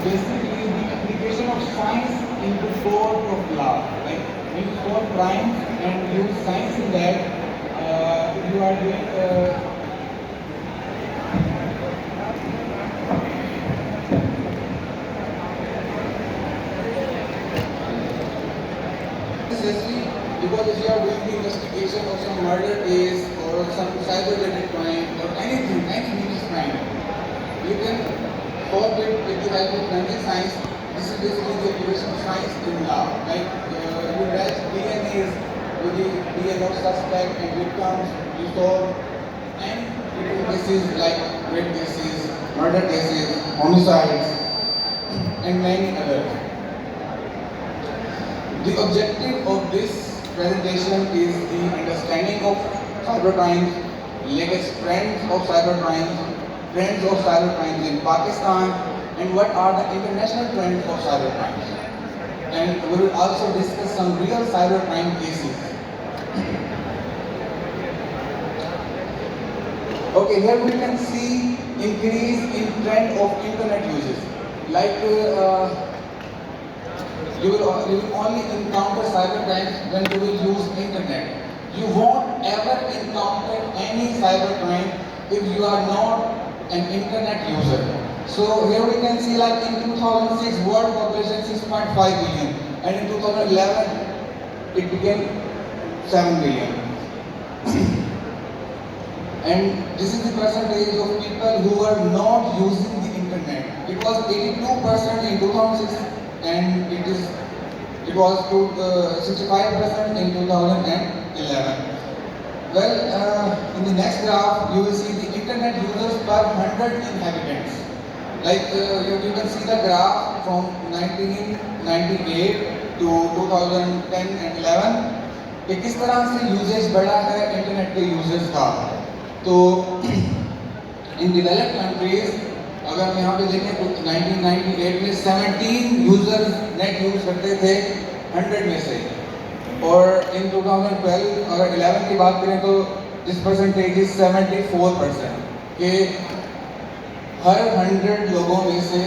basically the application of science into court of law. Like when you solve crime and use science in that, you are doing. Especially because if you are doing the investigation of some murder case or some cyber-related crime or anything, any heinous crime, you can solve it with the help of forensic science. This is basically the application of science in law. Like you match DNAs with the DNA of suspect and victims, you solve any critical cases like rape cases, murder cases, homicides, and many others. The objective of this presentation is the understanding of cybercrime, latest trends of cybercrime, trends of cybercrime in Pakistan, and what are the international trends of cybercrime. And we will also discuss some real cybercrime cases. Okay, here we can see increase in trend of internet uses. Like you will only encounter cybercrime when you will use internet. You won't ever encounter any cybercrime if you are not an internet user. So here we can see like in 2006 world population 6.5 billion and in 2011 it became 7 billion. And this is the percentage of people who were not using the internet. It was 82% in 2006 and it was to 65% in 2011. Well, in the next graph, you will see the internet users per 100 inhabitants. Like you can see the graph from 1998 to 2010 and 11 कि किस तरह से usage बढ़ा है internet के users का. तो in developed countries अगर हम यहाँ पे देखें तो 1998 में 17 यूजर्स नेट यूज करते थे 100 में से, और इन 2012 अगर 11 की बात करें तो दिस परसेंटेज इज 74%, कि हर 100 लोगों में से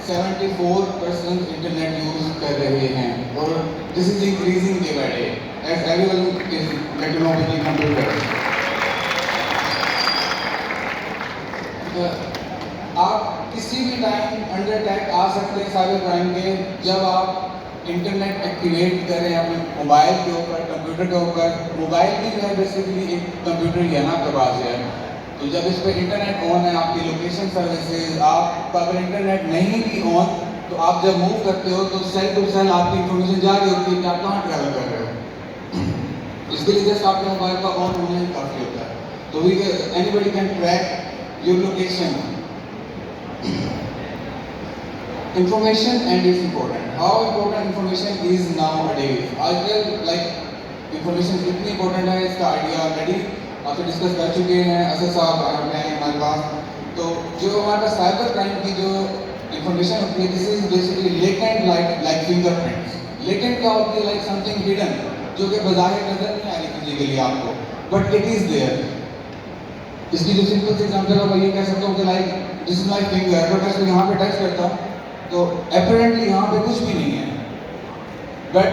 74% इंटरनेट यूज कर रहे हैं, और this is increasing day by day as everyone is getting know with computer. आप किसी भी टाइम अंडर अटैक आ सकते हैं साइबर क्राइम के, जब आप इंटरनेट एक्टिवेट करें अपने मोबाइल के ऊपर, कंप्यूटर के ऊपर. मोबाइल भी जो है बेसिकली एक कंप्यूटर ही है ना आपके पास है. तो जब इस पर इंटरनेट ऑन है, आपकी लोकेशन सर्विसेज, आपका अगर इंटरनेट नहीं भी ऑन तो आप जब मूव करते हो तो सेल टू सेल आपकी इंफॉर्मेशन जा रही होती है कि आप कहाँ ट्रैवल कर रहे हो. इसके लिए जस्ट आपके मोबाइल का ऑन होना ही काफ़ी होता है. तो we anybody can track your location. Information and its important. How important information is nowadays? आजकल like information कितनी important है इसका आइडिया ऑलरेडी आपसे डिस्कस कर चुके हैं. असद साहब आए हैं हमारे पास. तो जो हमारे पास साइबर क्राइम की जो इंफॉर्मेशन होती है, this is basically latent like fingerprints. Latent क्या होती है? लाइक समथिंग हिडन, जो कि बज़ाहिर नजर नहीं आ रही फिजिकली आपको, बट इट इज देयर. इसकी जो सिंपल सी एग्जांपल है मैं ये कह सकता हूँ कि like this is my finger. अगर मैं इसको यहाँ पे टच करता हूँ तो अपरेंटली यहाँ पे कुछ भी नहीं है, बट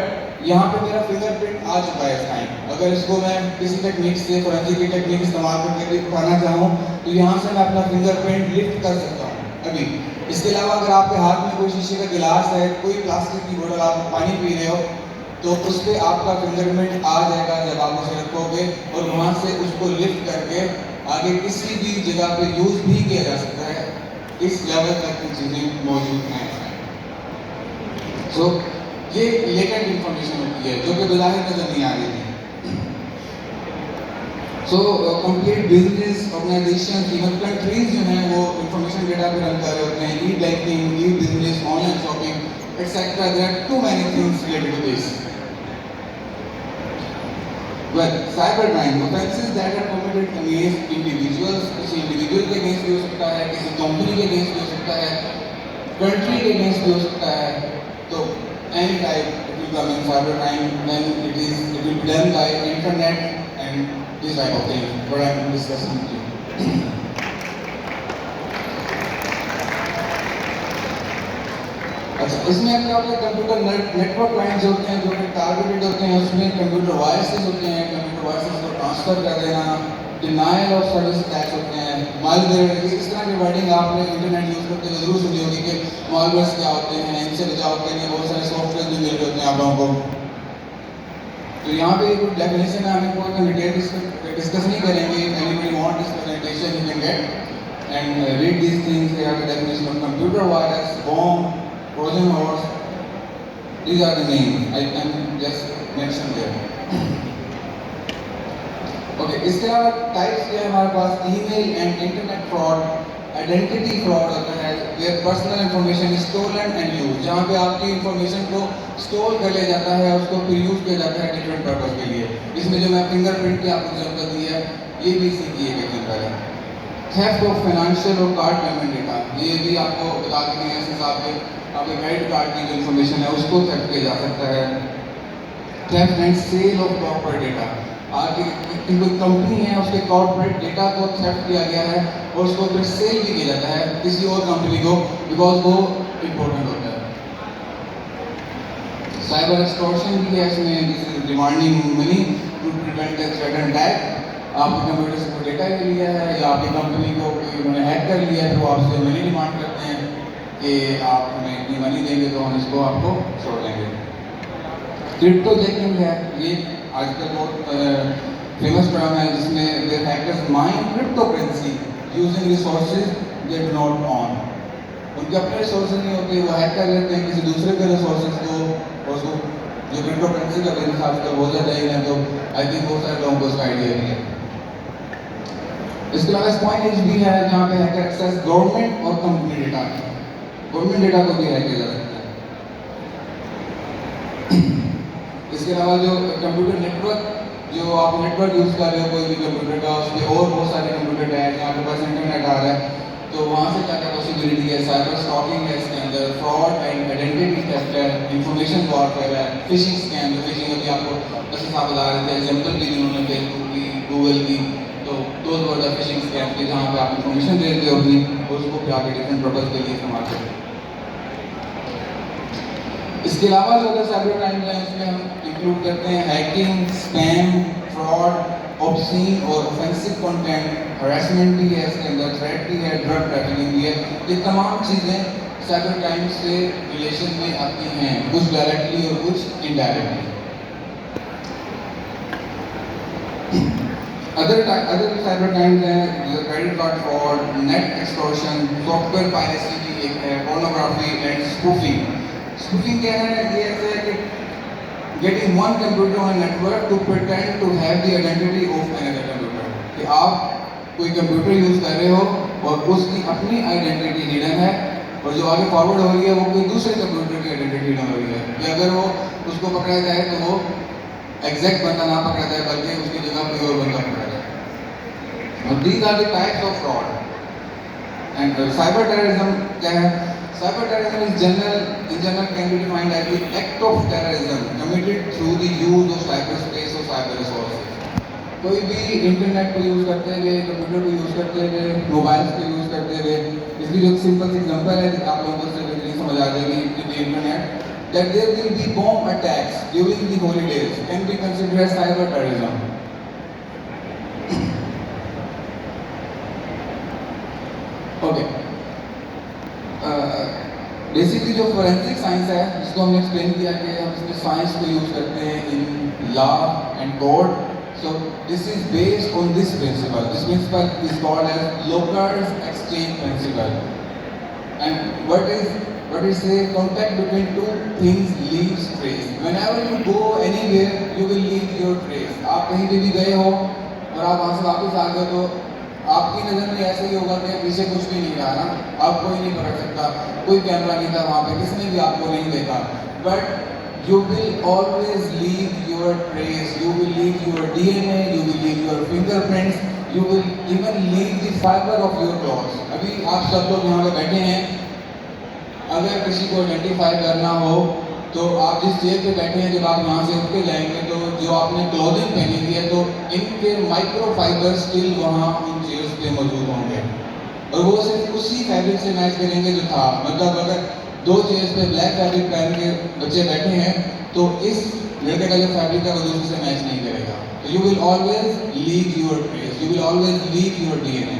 यहाँ पे मेरा फिंगरप्रिंट आ चुका है इस टाइम. अगर इसको मैं किसी टेक्निक से, फोरेंसिक की टेक्निक इस्तेमाल करके उठाना चाहूँ तो यहाँ से मैं अपना फिंगरप्रिंट लिफ्ट कर सकता हूँ अभी. इसके अलावा अगर आपके हाथ में कोई शीशे का गिलास है, कोई प्लास्टिक की बोतल, आप पानी पी रहे हो, तो उस पर आपका फिंगरप्रिंट आ जाएगा जब आप उसे रखोगे, और वहाँ से उसको लिफ्ट करके आगे किसी भी जगह पे यूज भी किया जा सकता है. इस लेवल तक की चीज़ें मौजूद हैं. सो ये लेटेंट इंफॉर्मेशन होती है जो कि बज़ाहिर नजर नहीं आ रही थी. So complete business organisation, even countries जो हैं वो इंफॉर्मेशन डेटा पे रन कर रहे होते हैं. E banking, e business, online shopping etcetera. There are too many things related to this. Well, cybercrime offenses that are committed against individuals, किसी individual के अगेंस्ट भी हो सकता है, किसी कंपनी के अगेंस्ट भी हो सकता है, कंट्री के अगेंस्ट भी हो सकता है. तो any type it will come in cybercrime when it will be done by internet and this type of thing what I am discussing with you. अच्छा, इसमें क्या होता है, कंप्यूटर नेटवर्क लाइन्स होते हैं जो कि टारगेटेड होते हैं, उसमें कंप्यूटर वायरसेस होते हैं, कंप्यूटर वायरसेस को ट्रांसफर कर देना, डिनायल ऑफ सर्विस अटैक्स होते हैं, मालवेयर, इस तरह की वर्डिंग आपने इंटरनेट यूज़ करते हुए जरूर सुनी होगी कि मालवेयर्स क्या होते हैं, इनसे बचाव के लिए बहुत सारे सॉफ्टवेयर भी मिल रहे होते हैं आप लोगों को। तो यहाँ पे कुछ डेफिनेशन है, हमें कोई डिटेल डिस्कस नहीं करेंगे। Anybody want this presentation you can get and read these things. They are the definition of computer virus, bomb, Trojan horse, these are the names I can just mention there. Okay, इसके अलावा types क्या है हमारे पास, email and internet fraud, identity fraud होता है, where personal information is stolen and use, जहाँ पे आपकी इंफॉर्मेशन को स्टोर कर लिया जाता है, उसको फिर यूज किया जाता है डिफरेंट पर्पज के लिए। इसमें जो मैं फिंगरप्रिंट की आपको एग्जांपल दी है, ये भी इसी की एक एग्जांपल है। थेफ्ट ऑफ फाइनेंशियल और कार्ड पेमेंट डेटा, ये भी आपको बता देंगे इस हिसाब से आपके क्रेडिट कार्ड की जो इन्फॉर्मेशन है उसको थेफ्ट किया जा सकता है। Theft and sale of corporate data, आपकी कोई कंपनी है उसके कॉर्पोरेट डेटा को थेफ्ट किया गया है और उसको फिर सेल भी किया जाता है किसी और कंपनी को, बिकॉज वो इम्पोर्टेंट होता है। साइबर एक्सटॉर्शन भी है इसमें, this is demanding money to prevent a threat and attack. आपके कंप्यूटर से कोई डेटा ले लिया है या आपकी कंपनी को उन्होंने हैक कर लिया है, तो आपसे मनी डिमांड करते हैं कि आप हमें इतनी मनी देंगे तो हम इसको आपको छोड़ देंगे। क्रिप्टो जैकिंग है, ये आजकल बहुत फेमस टर्म है, जिसमें their hackers mine crypto currency using resources they do not own. उनके अपने रिसोर्सेज नहीं होते, वो हैक कर लेते हैं किसी दूसरे के रिसोर्सेज को, और उसको जो क्रिप्टो करेंसी का बिजनेस आजकल हो जाता है, तो आई थिंक बहुत सारे लोगों को उसका आइडिया भी है। इसके अलावा स्पाइनेज भी है, जहाँ पे हैकर एक्सेस गवर्नमेंट और कंपनी डेटा, गवर्नमेंट डेटा को भी हैक किया जा सकता है। इसके अलावा जो कंप्यूटर नेटवर्क, जो आप नेटवर्क यूज कर रहे हो कोई भी कंप्यूटर का, उसमें और बहुत सारे कंप्यूटर है, आपके पास इंटरनेट आ रहा है, तो वहाँ से क्या क्या पॉसिबिलिटी है, साइबर स्टॉकिंग है इसके अंदर, फ्रॉड एंड आइडेंटिटी थेफ्ट है, इंफॉर्मेशन वॉरफेयर है, फिशिंग स्कैम, जो फिशिंग अभी आपको बस आप बता रहे थे एग्जाम्पल भी जिन्होंने फेसबुक की, गूगल की, तो those were the fishing scam के, जहाँ पे आप इंफॉर्मेशन देते हो अपनी और उसको फिर आगे डिफरेंट पर्पज के लिए इस्तेमाल करते हैं। इसके अलावा जो अगर साइबर क्राइम है उसमें हम इंक्लूड करते हैं हैकिंग, स्पैम, फ्रॉड, ऑब्सीन और ऑफेंसिव कंटेंट, हरासमेंट भी है इसके अंदर, थ्रेट भी है, ड्रग ट्रैफिकिंग भी है। ये तमाम चीज़ें साइबर क्राइम से रिलेशन में आती हैं, कुछ डायरेक्टली और कुछ इनडायरेक्टली। अदर साइबर क्राइम्स हैं, credit card fraud, net extortion, software piracy भी एक है, पोर्नोग्राफी एंड स्पूफिंग। स्पूफिंग क्या है, ये ऐसे है कि getting one computer on network to pretend to have the identity of another computer, कि आप कोई कंप्यूटर यूज कर रहे हो और उसकी अपनी आइडेंटिटी हिडन है, और जो आगे फॉरवर्ड हो रही है वो कोई दूसरे कंप्यूटर की आइडेंटिटी हिडन हो रही है, कि अगर वो उसको पकड़ा जाए तो वो एग्जैक्ट बंदा ना पकड़ा जाए बल्कि उसकी जगह कोई और बंदा पकड़ा जाए। और these are the types of fraud. And cyber terrorism क्या है? Cyber terrorism is general can be defined as the act of terrorism committed through the use of cyber space और साइबर रिसोर्सेज। कोई भी इंटरनेट को use करते हुए, computer को use करते हुए, मोबाइल्स को यूज करते हुए, इसकी जो सिंपल सी एग्जांपल है आप लोगों को से समझ आ जाएगी कि internet that there will be bomb attacks during the holidays can be considered as cyber terrorism. Okay. Basically जो फोरेंसिक साइंस है, जिसको हमने एक्सप्लेन किया कि हम इसमें साइंस को यूज करते हैं in law and code, so this is based on this principle is called as Locard's exchange principle. And what is the contact between two things leaves trace. Whenever you go anywhere you will leave your trace. आप कहीं पे भी गए हो और आप वहाँ से वापस आ गए तो आपकी नज़र में ऐसे ही होगा कि पीछे कुछ भी नहीं रहा ना, आप कोई नहीं पकड़ सकता, कोई कैमरा नहीं था वहाँ पे, किसने भी आपको नहीं देखा, but you will always leave your trace. You will leave your DNA, you will leave your fingerprints, you will even leave the fiber of your clothes. अभी आप सब लोग यहाँ पे बैठे हैं, अगर किसी को आइडेंटिफाई करना हो तो आप जिस चेयर पे बैठे हैं, जब आप यहाँ से उठ के जाएंगे तो जो आपने क्लोथिंग पहनी हुई है तो इनके माइक्रो फाइबर स्टिल वहाँ उन चेयर्स पे मौजूद होंगे और वो सिर्फ उसी फैब्रिक से मैच करेंगे जो था। मतलब अगर दो चेयर्स पे ब्लैक फैब्रिक पहन के बच्चे बैठे हैं, तो इस लड़के का जो फैब्रिक है वो दूसरे से मैच नहीं करेगा। तो you will always leave your trace, you will always leave your DNA.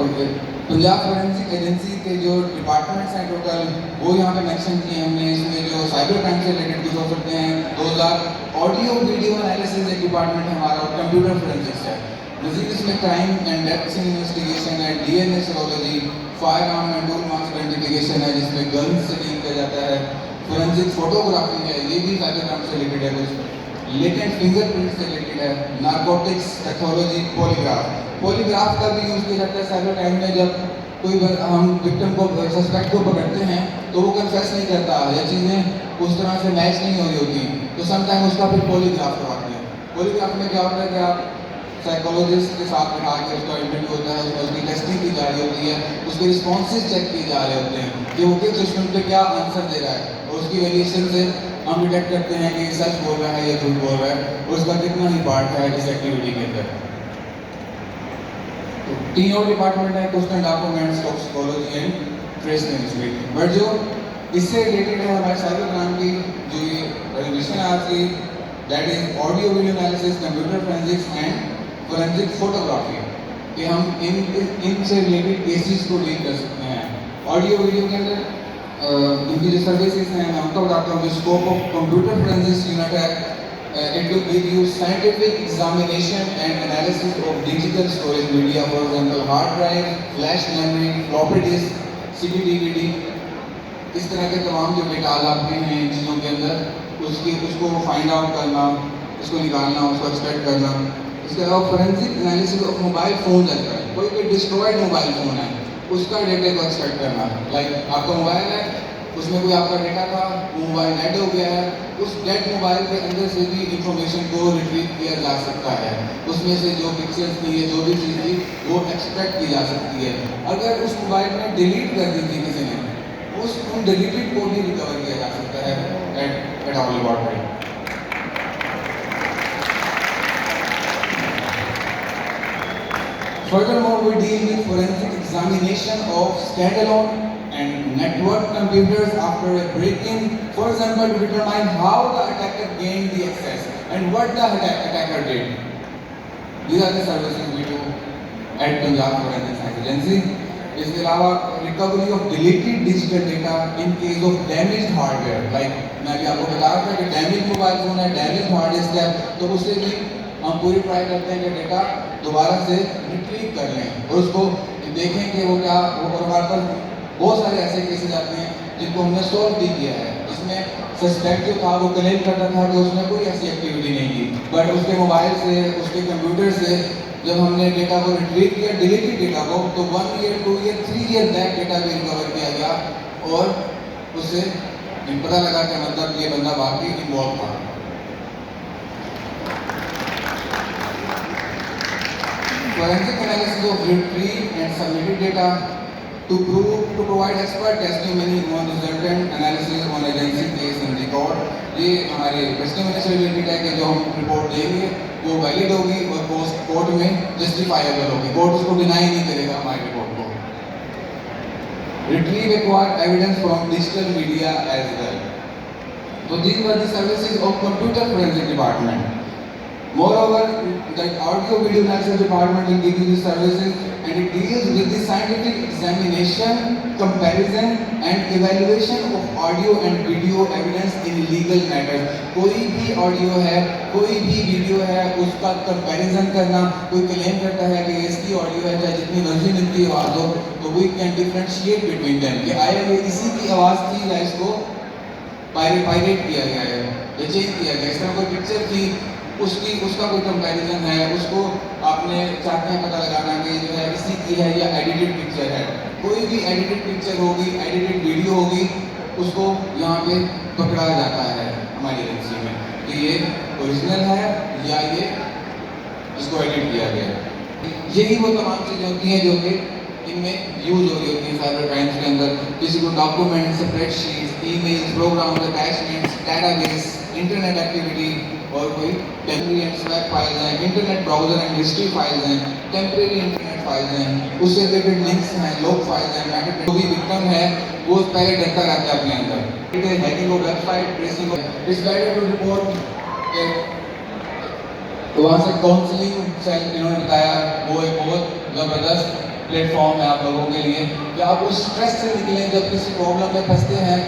Okay, Punjab forensic agency के जो डिपार्टमेंट्स हैं टोटल, वो यहाँ पे मेंशन किए हमने। इसमें जो साइबर क्राइम से रिलेटेड कुछ हो सकते हैं, 2000 ऑडियो वीडियो एनालिसिस एक डिपार्टमेंट है हमारा, और कंप्यूटर फोरेंसिक्स है। मजीद इसमें क्राइम एंड डेप्थ इन्वेस्टिगेशन है, DNA serology, fire arm and tool marks identification है जिसमें गन्स से डील किया जाता है, फोरेंसिक फोटोग्राफी है, ये भी साइबर क्राइम से रिलेटेड है, कुछ लेटेंट फिंगरप्रिंट से रिलेटेड है, नारकोटिक्स, पैथोलॉजी, पॉलीग्राफ। पॉलीग्राफ का भी यूज़ किया जाता है साइबर क्राइम में। जब कोई हम विक्टिम को, सस्पेक्ट को पकड़ते हैं तो वो कन्फेस नहीं करता या चीज़ें उस तरह से मैच नहीं हो रही होती, तो समटाइम उसका फिर पॉलीग्राफ करवाते हैं। पॉलीग्राफ में क्या होता है कि आप साइकोलॉजिस्ट के साथ बैठा के उसका इंटरव्यू होता है, उसकी टेस्टिंग की जा रही होती है, उसके रिस्पॉन्सेज चेक किए जा रहे होते हैं कि वो किस क्वेश्चन पे क्या आंसर दे रहा है, और उसकी वेरिएशन से हम डिटेक्ट करते हैं कि सच बोल रहा है या झूठ बोल रहा है, और उसका कितना ही पार्ट है इस एक्टिविटी के अंदर। तो 3 और डिपार्टमेंट है, question documents, toxicology and trace chemistry. But जो इससे रिलेटेड है हमारे साइबर क्राइम की जो ये रेजोल्यूशन है आज की, that is audio video analysis, computer forensics and forensic photography, कि हम इनसे रिलेटेड केसेस को डील कर सकते हैं। ऑडियो वीडियो के अंदर इनकी जो सर्विसेज हैं मैं आपको बताता हूँ। जो scope of computer forensics unit है, it will give you scientific examination and analysis of digital storage media, for example hard drive, flash memory, floppy disk, CD, DVD। इस तरह के तमाम जो डेटा आते हैं इन चीज़ों के अंदर, उसको फाइंड आउट करना, उसको निकालना, उसको एक्सट्रैक्ट करना। इसके अलावा forensic analysis of mobile phone रहता है, कोई डिस्ट्रॉयड मोबाइल फ़ोन है उसका डेटा को एक्सट्रैक्ट करना। लाइक आपका मोबाइल है, उसमें कोई आपका डेटा था, वो मोबाइल डेड हो गया है, उस डेड मोबाइल के अंदर से भी इंफॉर्मेशन को रिट्रीव किया जा सकता है, उसमें से जो पिक्चर्स थी या जो भी चीज़ थी वो एक्सट्रैक्ट की जा सकती है। अगर उस मोबाइल में डिलीट कर दी थी किसी ने, उन डिलीटेड को भी रिकवर किया जा सकता है at our laboratory. Furthermore, we deal with forensic examination of standalone and network computers after a break-in, for example, to determine how the attacker gained the access and what the attacker did. These are the services we do at Punjab Forensic Science Agency. इसके अलावा recovery of deleted digital data in case of damaged hardware. Like मैं अभी आपको बता रहा था कि damage mobile phone है, डैमेज हार्ड डिस्क है, तो उससे भी हम पूरी ट्राई करते हैं कि डेटा दोबारा से रिट्रीव कर लें और उसको देखें कि वो क्या, और हमारे पास बहुत सारे ऐसे केसेस आते हैं जिनको हमने सॉल्व भी किया है। इसमें सस्पेक्ट जो था वो क्लेम करता था कि उसने कोई ऐसी एक्टिविटी नहीं की, बट उसके मोबाइल से, उसके कंप्यूटर से जब हमने डेटा को रिट्रीव किया, डिलीटेड डेटा को, तो 1 year, 2 year, 3 year back data भी रिकवर किया गया और उससे पता लगा कि मतलब ये बंदा वाकई इन्वॉल्व था। Forensic analysis of retrieved and submitted data to provide expert testimony on resultant analysis on agency case and record। ये हमारे टेस्टिमनी से रिलेटेड है कि जो हम रिपोर्ट देंगे वो वैलिड होगी और कोर्ट में जस्टिफाइबल होगी, कोर्ट उसको डिनाई नहीं करेगा हमारी रिपोर्ट को। Retrieve acquired evidence from digital media as well। So these were the services of computer forensic department। Moreover, that audio video analysis department will give you the services and it deals with the scientific examination, comparison and evaluation of audio and video evidence in legal matters। कोई भी audio है, कोई भी video है, उसका comparison करना। कोई claim करता है कि इसकी ऑडियो है, चाहे जितनी मर्जी मिलती आवाज़ हो, तो we can differentiate between them कि आया ये इसी की आवाज़ थी या इसको पायरेट किया गया है या चेंज किया गया। इस तरह कोई पिक्चर थी, उसका कोई कंपैरिजन है, उसको आपने चाहते हैं पता लगाना कि जो है इसी की है या एडिटेड पिक्चर है। कोई भी एडिटेड पिक्चर होगी, एडिटेड वीडियो होगी, उसको यहाँ पे पकड़ाया जाता है हमारी एजेंसी में कि ये ओरिजिनल है या ये इसको एडिट किया गया है। यही वो तमाम चीज़ें होती हैं जो कि इनमें यूज हो रही होती हैं साइबर क्राइम्स के अंदर। किसी को document, spreadsheets, emails, programs, attachments, database, internet activity और कोई टेम्परेरी एंड स्वैप फाइल्स हैं, internet browser and history files हैं, टेम्परेरी इंटरनेट फाइल्स हैं, उससे रिलेटेड लिंक्स हैं, लॉग फाइल्स हैं, मैटर जो भी विक्टिम है वो पहले डरता रहता है अपने अंदर। Hacking of website, tracing of it's better to report. तो वहाँ से काउंसलिंग सेल इन्होंने बताया, वो एक बहुत ज़बरदस्त प्लेटफॉर्म है आप लोगों के लिए कि आप उस स्ट्रेस से निकलें जब किसी प्रॉब्लम में फंसते हैं।